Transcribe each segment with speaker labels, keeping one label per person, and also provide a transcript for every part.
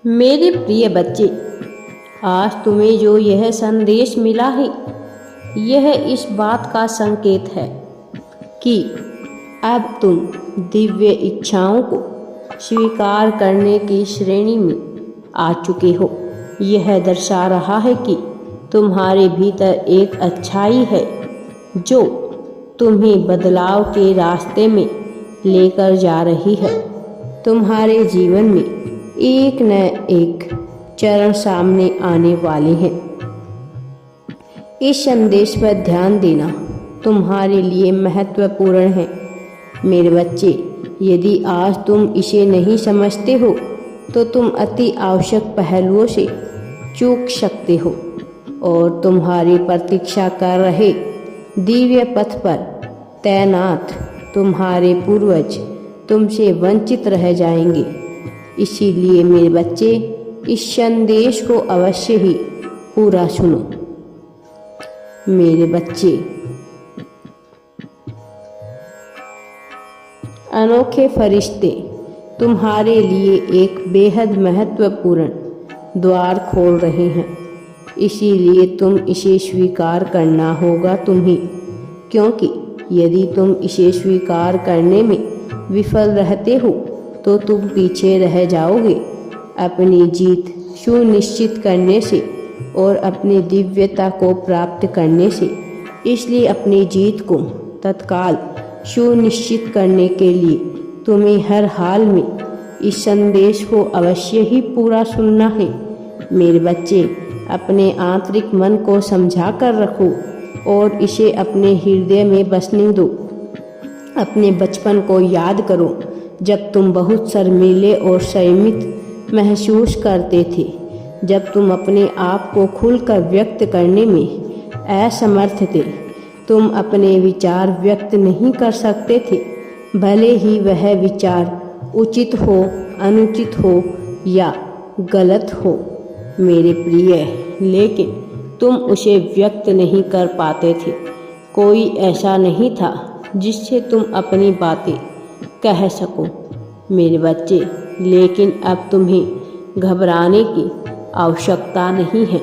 Speaker 1: मेरे प्रिय बच्चे, आज तुम्हें जो यह संदेश मिला है, यह इस बात का संकेत है कि अब तुम दिव्य इच्छाओं को स्वीकार करने की श्रेणी में आ चुके हो। यह दर्शा रहा है कि तुम्हारे भीतर एक अच्छाई है जो तुम्हें बदलाव के रास्ते में लेकर जा रही है। तुम्हारे जीवन में एक न एक चरण सामने आने वाले हैं। इस संदेश पर ध्यान देना तुम्हारे लिए महत्वपूर्ण है। मेरे बच्चे, यदि आज तुम इसे नहीं समझते हो तो तुम अति आवश्यक पहलुओं से चूक सकते हो और तुम्हारी प्रतीक्षा कर रहे दिव्य पथ पर तैनात तुम्हारे पूर्वज तुमसे वंचित रह जाएंगे। इसीलिए मेरे बच्चे, इस संदेश को अवश्य ही पूरा सुनो। मेरे बच्चे, अनोखे फरिश्ते तुम्हारे लिए एक बेहद महत्वपूर्ण द्वार खोल रहे हैं। इसीलिए तुम इसे स्वीकार करना होगा तुम्हें, क्योंकि यदि तुम इसे स्वीकार करने में विफल रहते हो तो तुम पीछे रह जाओगे अपनी जीत सुनिश्चित करने से और अपनी दिव्यता को प्राप्त करने से। इसलिए अपनी जीत को तत्काल सुनिश्चित करने के लिए तुम्हें हर हाल में इस संदेश को अवश्य ही पूरा सुनना है। मेरे बच्चे, अपने आंतरिक मन को समझा कर रखो और इसे अपने हृदय में बसने दो। अपने बचपन को याद करो, जब तुम बहुत शर्मीले और संयमित महसूस करते थे, जब तुम अपने आप को खुलकर व्यक्त करने में असमर्थ थे। तुम अपने विचार व्यक्त नहीं कर सकते थे, भले ही वह विचार उचित हो, अनुचित हो या गलत हो मेरे प्रिय, लेकिन तुम उसे व्यक्त नहीं कर पाते थे। कोई ऐसा नहीं था जिससे तुम अपनी बातें कह सको मेरे बच्चे। लेकिन अब तुम्हें घबराने की आवश्यकता नहीं है।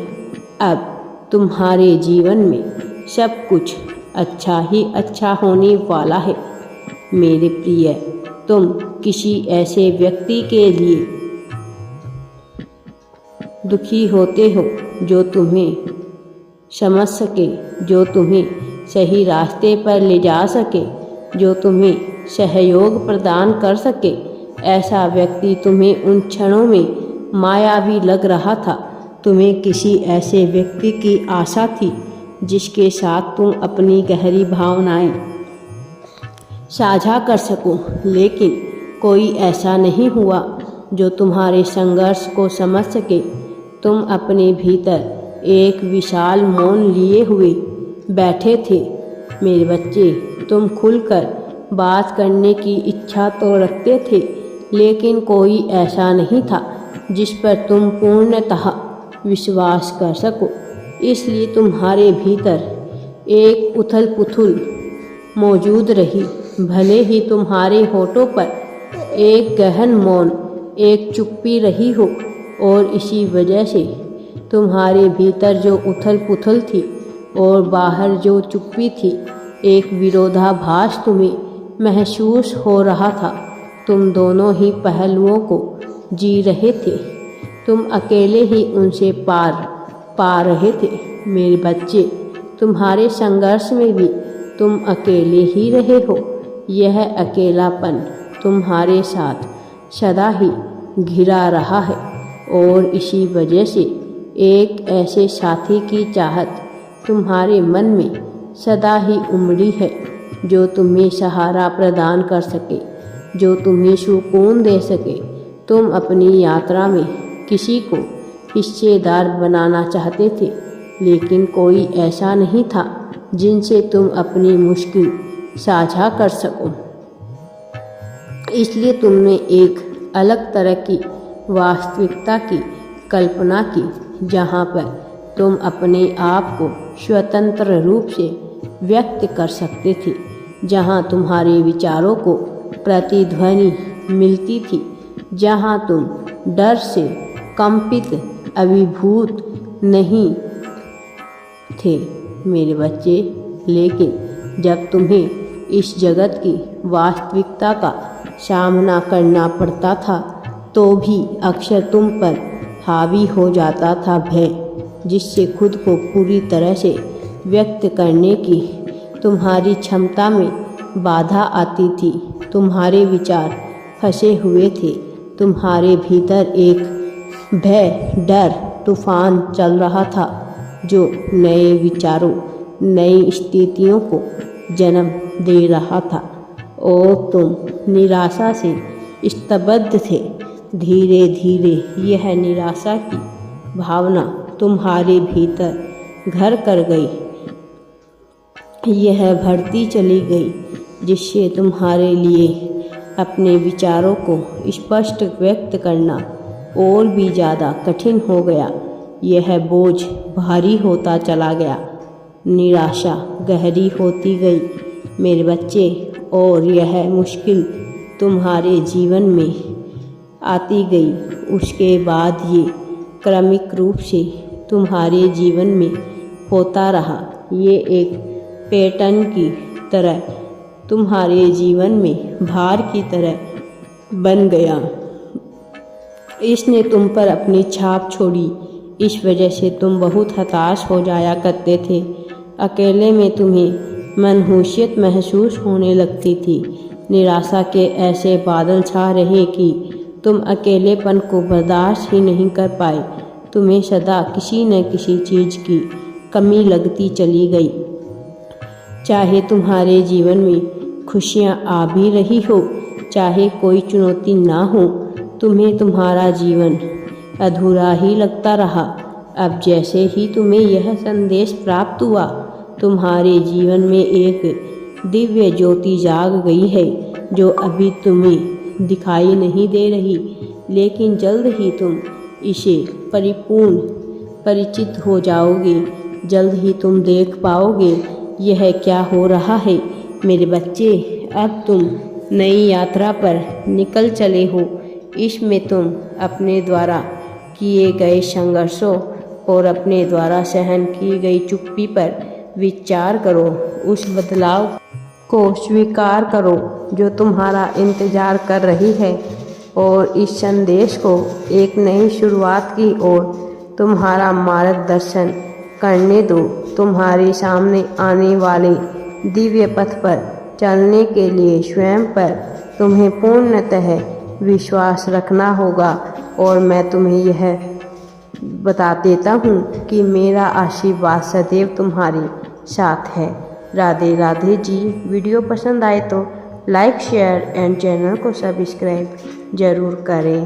Speaker 1: अब तुम्हारे जीवन में सब कुछ अच्छा ही अच्छा होने वाला है मेरे प्रिय। तुम किसी ऐसे व्यक्ति के लिए दुखी होते हो जो तुम्हें समझ सके, जो तुम्हें सही रास्ते पर ले जा सके, जो तुम्हें सहयोग प्रदान कर सके। ऐसा व्यक्ति तुम्हें उन क्षणों में मायावी लग रहा था। तुम्हें किसी ऐसे व्यक्ति की आशा थी जिसके साथ तुम अपनी गहरी भावनाएं साझा कर सको, लेकिन कोई ऐसा नहीं हुआ जो तुम्हारे संघर्ष को समझ सके। तुम अपने भीतर एक विशाल मौन लिए हुए बैठे थे मेरे बच्चे। तुम खुलकर बात करने की इच्छा तो रखते थे, लेकिन कोई ऐसा नहीं था जिस पर तुम पूर्णतः विश्वास कर सको। इसलिए तुम्हारे भीतर एक उथल पुथल मौजूद रही, भले ही तुम्हारे होठों पर एक गहन मौन, एक चुप्पी रही हो। और इसी वजह से तुम्हारे भीतर जो उथल पुथल थी और बाहर जो चुप्पी थी, एक विरोधाभास तुम्हें महसूस हो रहा था। तुम दोनों ही पहलुओं को जी रहे थे, तुम अकेले ही उनसे पार पा रहे थे मेरे बच्चे। तुम्हारे संघर्ष में भी तुम अकेले ही रहे हो। यह अकेलापन तुम्हारे साथ सदा ही घिरा रहा है और इसी वजह से एक ऐसे साथी की चाहत तुम्हारे मन में सदा ही उमड़ी है, जो तुम्हें सहारा प्रदान कर सके, जो तुम्हें सुकून दे सके। तुम अपनी यात्रा में किसी को हिस्सेदार बनाना चाहते थे, लेकिन कोई ऐसा नहीं था जिनसे तुम अपनी मुश्किल साझा कर सको। इसलिए तुमने एक अलग तरह की वास्तविकता की कल्पना की, जहाँ पर तुम अपने आप को स्वतंत्र रूप से व्यक्त कर सकते थे, जहाँ तुम्हारे विचारों को प्रतिध्वनि मिलती थी, जहाँ तुम डर से कंपित अभिभूत नहीं थे मेरे बच्चे। लेकिन जब तुम्हें इस जगत की वास्तविकता का सामना करना पड़ता था तो भी अक्सर तुम पर हावी हो जाता था भय, जिससे खुद को पूरी तरह से व्यक्त करने की तुम्हारी क्षमता में बाधा आती थी। तुम्हारे विचार फंसे हुए थे, तुम्हारे भीतर एक भय डर तूफान चल रहा था जो नए विचारों नई स्थितियों को जन्म दे रहा था और तुम निराशा से स्तब्ध थे। धीरे धीरे यह निराशा की भावना तुम्हारे भीतर घर कर गई, यह बढ़ती चली गई, जिससे तुम्हारे लिए अपने विचारों को स्पष्ट व्यक्त करना और भी ज़्यादा कठिन हो गया। यह बोझ भारी होता चला गया, निराशा गहरी होती गई मेरे बच्चे, और यह मुश्किल तुम्हारे जीवन में आती गई। उसके बाद ये क्रमिक रूप से तुम्हारे जीवन में होता रहा। ये एक पैटर्न की तरह तुम्हारे जीवन में भार की तरह बन गया। इसने तुम पर अपनी छाप छोड़ी। इस वजह से तुम बहुत हताश हो जाया करते थे। अकेले में तुम्हें मनहूसियत महसूस होने लगती थी। निराशा के ऐसे बादल छा रहे कि तुम अकेलेपन को बर्दाश्त ही नहीं कर पाए। तुम्हें सदा किसी न किसी चीज़ की कमी लगती चली गई। चाहे तुम्हारे जीवन में खुशियाँ आ भी रही हो, चाहे कोई चुनौती ना हो, तुम्हें तुम्हारा जीवन अधूरा ही लगता रहा। अब जैसे ही तुम्हें यह संदेश प्राप्त हुआ, तुम्हारे जीवन में एक दिव्य ज्योति जाग गई है जो अभी तुम्हें दिखाई नहीं दे रही, लेकिन जल्द ही तुम इसे परिपूर्ण परिचित हो जाओगे। जल्द ही तुम देख पाओगे यह क्या हो रहा है मेरे बच्चे। अब तुम नई यात्रा पर निकल चले हो। इसमें तुम अपने द्वारा किए गए संघर्षों और अपने द्वारा सहन की गई चुप्पी पर विचार करो। उस बदलाव को स्वीकार करो जो तुम्हारा इंतजार कर रही है, और इस संदेश को एक नई शुरुआत की ओर तुम्हारा मार्गदर्शन करने दो। तुम्हारे सामने आने वाले दिव्य पथ पर चलने के लिए स्वयं पर तुम्हें पूर्णतः विश्वास रखना होगा। और मैं तुम्हें यह बता देता हूँ कि मेरा आशीर्वाद सदैव तुम्हारे साथ है। राधे राधे जी। वीडियो पसंद आए तो लाइक शेयर एंड चैनल को सब्सक्राइब ज़रूर करें।